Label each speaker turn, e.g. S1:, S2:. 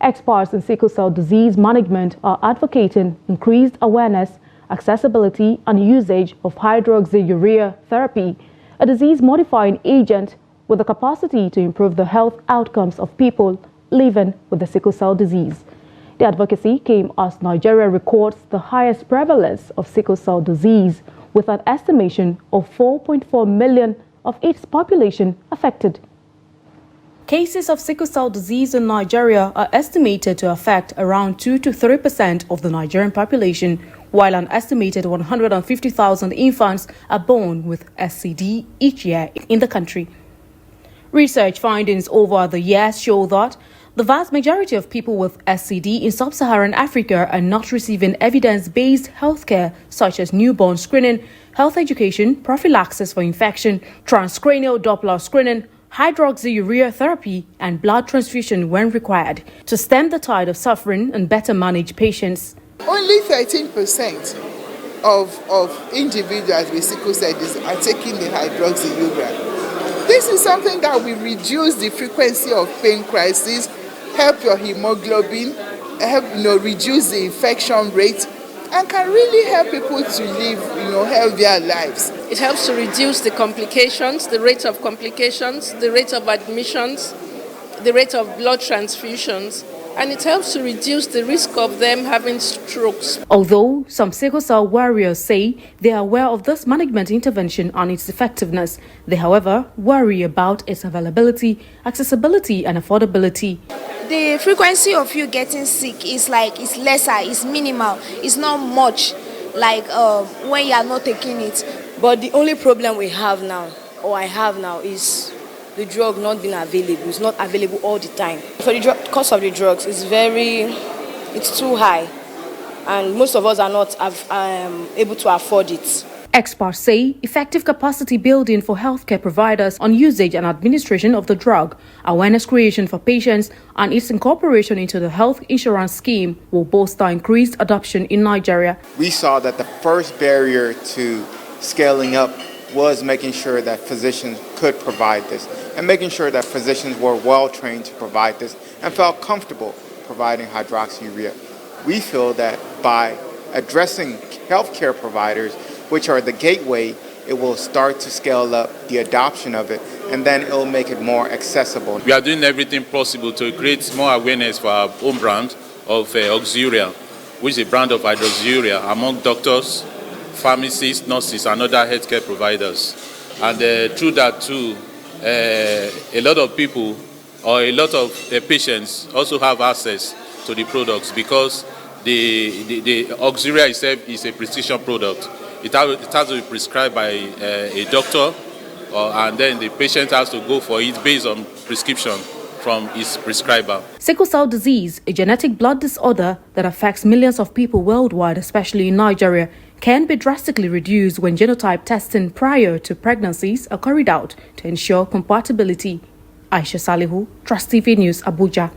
S1: Experts in sickle cell disease management are advocating increased awareness, accessibility and usage of hydroxyurea therapy, a disease-modifying agent with the capacity to improve the health outcomes of people living with the sickle cell disease. The advocacy came as Nigeria records the highest prevalence of sickle cell disease, with an estimation of 4.4 million of its population affected. Cases of sickle cell disease in Nigeria are estimated to affect around 2 to 3% of the Nigerian population, while an estimated 150,000 infants are born with SCD each year in the country. Research findings over the years show that the vast majority of people with SCD in sub-Saharan Africa are not receiving evidence-based healthcare such as newborn screening, health education, prophylaxis for infection, transcranial Doppler screening, hydroxyurea therapy, and blood transfusion when required to stem the tide of suffering and better manage patients.
S2: Only 13% of individuals with sickle cell disease are taking the hydroxyurea. This is something that will reduce the frequency of pain crises, help your hemoglobin, help reduce the infection rate, and can really help people to live healthier lives.
S3: It helps to reduce the complications, the rate of complications, the rate of admissions, the rate of blood transfusions, and it helps to reduce the risk of them having strokes.
S1: Although some sickle cell warriors say they are aware of this management intervention and its effectiveness, they, however, worry about its availability, accessibility, and affordability.
S4: The frequency of you getting sick is lesser, it's minimal, it's not much like when you are not taking it.
S5: But the only problem we have now, or I have now, is the drug not being available. It's not available all the time. For the cost of the drugs, it's too high, and most of us are not able to afford it.
S1: Experts say effective capacity building for healthcare providers on usage and administration of the drug, awareness creation for patients, and its incorporation into the health insurance scheme will bolster increased adoption in Nigeria.
S6: We saw that the first barrier to scaling up was making sure that physicians could provide this, and making sure that physicians were well trained to provide this and felt comfortable providing hydroxyurea. We feel that by addressing healthcare providers, which are the gateway, it will start to scale up the adoption of it, and then it will make it more accessible.
S7: We are doing everything possible to create more awareness for our own brand of Oxyurea, which is a brand of hydroxyurea, among doctors, pharmacists, nurses, and other healthcare providers. And through that too, a lot of people or a lot of patients also have access to the products, because the Oxyurea itself is a prescription product. It has to be prescribed by a doctor, and then the patient has to go for it based on prescription from his prescriber.
S1: Sickle cell disease, a genetic blood disorder that affects millions of people worldwide, especially in Nigeria, can be drastically reduced when genotype testing prior to pregnancies are carried out to ensure compatibility. Aisha Salihu, Trust TV News, Abuja.